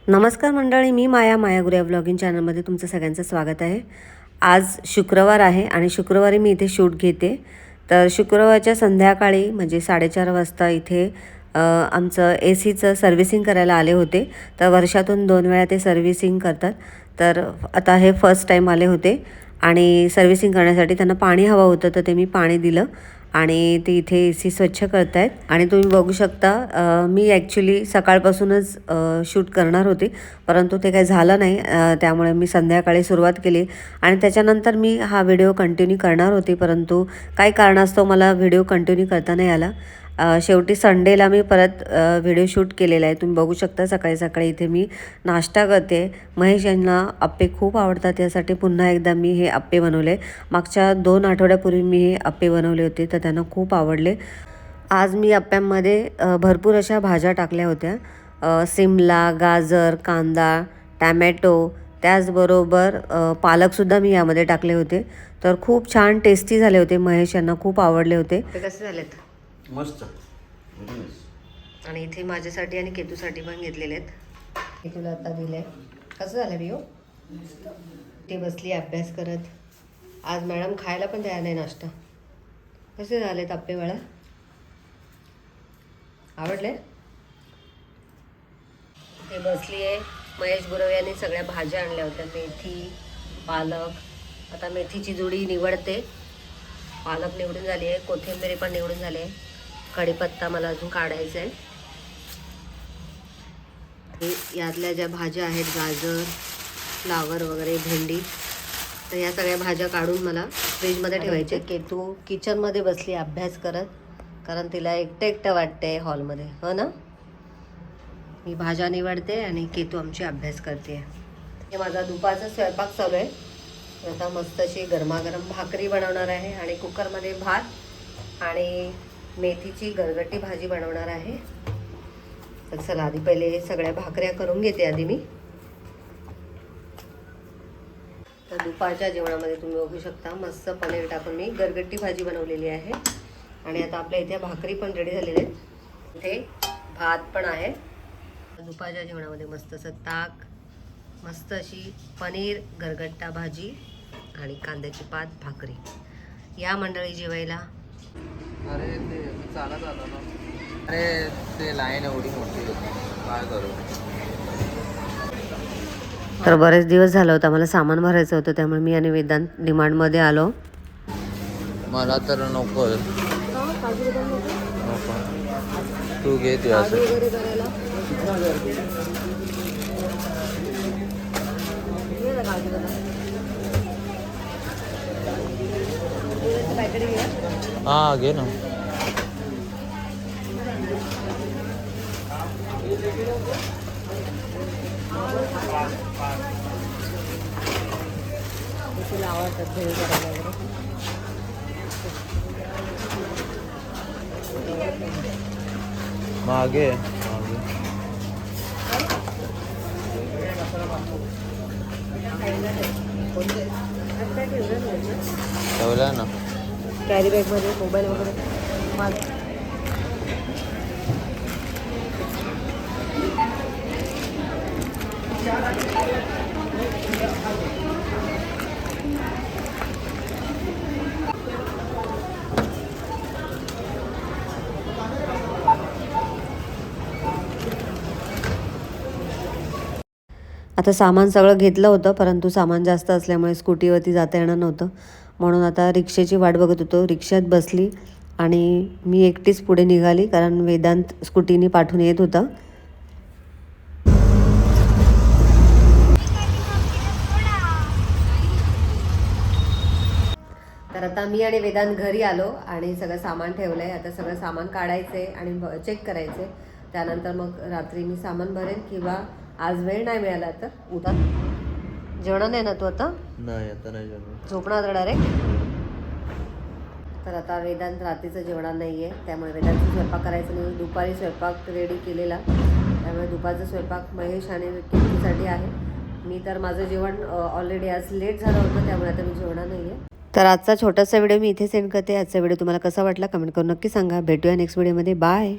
नमस्कार मंडळी, मी माया गुरे ब्लॉगिंग चॅनलमध्ये तुमचं सगळ्यांचं स्वागत आहे। आज शुक्रवार आहे आणि शुक्रवारी मी इथे शूट घेते। तर शुक्रवारच्या संध्याकाळी म्हणजे 4:30 वाजता इथे आमचं एसीचं सर्व्हिसिंग करायला आले होते। तर वर्षातून 2 वेळा ते सर्व्हिसिंग करतात। तर आता हे फर्स्ट टाईम आले होते आणि सर्व्हिसिंग करण्यासाठी त्यांना पाणी हवं होतं, तर ते मी पाणी दिलं आणि ते इथे एसी स्वच्छ करतायत। आणि तुम्ही बघू शकता मी ॲक्च्युली सकाळपासूनच शूट करणार होते, परंतु ते काही झालं नाही। त्यामुळे मी संध्याकाळी सुरुवात केली आणि त्याच्यानंतर मी हा व्हिडिओ कंटिन्यू करणार होते, परंतु काही कारणास्तव मला व्हिडिओ कंटिन्यू करता नाही आला। शेवटी संडेला मी परत व्हिडिओ शूट केलेला आहे। तुम्ही बघू शकता सकाळी सकाळी इथे मी नाश्ता करते। महेश यांना अप्पे खूप आवडतात, यासाठी पुन्हा एकदा मी हे अप्पे बनवले। मागच्या 2 आठवड्यापूर्वी मी हे अप्पे बनवले होते, तर त्यांना खूप आवडले। आज मी अप्प्यांमध्ये भरपूर अशा भाज्या टाकल्या होत्या, सिमला, गाजर, कांदा, टॅमॅटो, त्याचबरोबर पालकसुद्धा मी यामध्ये टाकले होते। तर खूप छान टेस्टी झाले होते, महेश यांना खूप आवडले होते। ते कसे झालेत? मस्त। आणि इथे माझ्यासाठी आणि केतूसाठी पण घेतलेले आहेत। केतूला आता दिले। कसं झालं बिओ? ते बसली अभ्यास करत। आज मॅडम खायला पण तयार नाही नाश्ता। कसे झालेत अप्पे बाळा? आवडले? ते बसली आहे। महेश गुरव यांनी सगळ्या भाज्या आणल्या होत्या, मेथी, पालक। आता मेथीची जुडी निवडते। पालक निवडून झाली आहे, कोथिंबीर पण निवडून झाली आहे, कढीपत्ता मला अजून काढायचा आहे। यातल्या ज्या भाज्या आहेत, गाजर, फ्लावर वगैरे, भेंडी, तर या सगळ्या भाज्या काढून मला फ्रीजमध्ये ठेवायच्या। केतू किचनमध्ये बसली अभ्यास करत, कारण तिला एकटं वाटतंय हॉलमध्ये, हो ना? मी भाज्या निवडते आणि केतू आमची अभ्यास करते। हे माझा दुपारचा स्वयंपाक चालू आहे। आता मस्त अशी गरमागरम भाकरी बनवणार आहे आणि कुकरमध्ये भात आणि मेथीची गरगटी भाजी बनवणार आहे। तर चला आधी पहिले सगळ्या भाकऱ्या करून घेते आधी मी। तर दुपारच्या जेवणामध्ये तुम्ही बघू शकता मस्त पनीर टाकून मी गरगटी भाजी बनवलेली आहे। आणि आता आपल्या इथे भाकरी पण रेडी झालेली आहेत, इथे भात पण आहे। दुपारच्या जेवणामध्ये मस्त असं ताक, मस्त अशी पनीर गरगट्टा भाजी आणि कांद्याची पात भाकरी। या मंडळी जेवायला। अरे ते चालत आला ना, अरे ते लाईन एवढी मोठी होती, काय करू? तर बरेच दिवस झालं होतं मला सामान भरायचं होतं, त्यामुळे मी आणि वेदांत डिमांडमध्ये आलो। मला तर नको तू घे तुझ्यासाठी। हा घे ना। तुला आवडतात भेळ करायला वगैरे? मागे ठेवला ना कॅरी बॅगमध्ये मोबाईल वगैरे। आता सामान सगळं घेतलं होतं, परंतु सामान जास्त असल्यामुळे स्कूटीवरती जाता येणार नव्हतं, म्हणून आता रिक्षेची वाट बघत होतो। रिक्षात बसली आणि मी एकटीच पुढे निघाली, कारण वेदांत स्कूटीने पाठवून येत होता। तर आता मी आणि वेदांत घरी आलो आणि सगळं सामान ठेवलं आहे। आता सगळं सामान काढायचं आहे आणि चेक करायचं आहे। त्यानंतर मग रात्री मी सामान भरेन, किंवा आज वेळ नाही मिळाला तर उद्या। जेवण नाही ना तू आता? नाही, आता नाही जेवण। झोपणार डायरेक्ट? तर आता वेदांत रात्रीचं जेवणार नाही आहे, त्यामुळे वेदांतचा स्वयंपाक करायचं नाही। दुपारी स्वयंपाक रेडी केलेला, त्यामुळे दुपारचा स्वयंपाक महेश आणि केतूसाठी आहे। मी तर माझं जेवण ऑलरेडी आज लेट झालं होतं, त्यामुळे आता मी जेवणार नाही आहे। तर आजचा छोटासा व्हिडिओ मी इथे सेंड करते। आजचा व्हिडिओ तुम्हाला कसा वाटला कमेंट करून नक्की सांगा। भेटूया नेक्स्ट व्हिडिओमध्ये। बाय।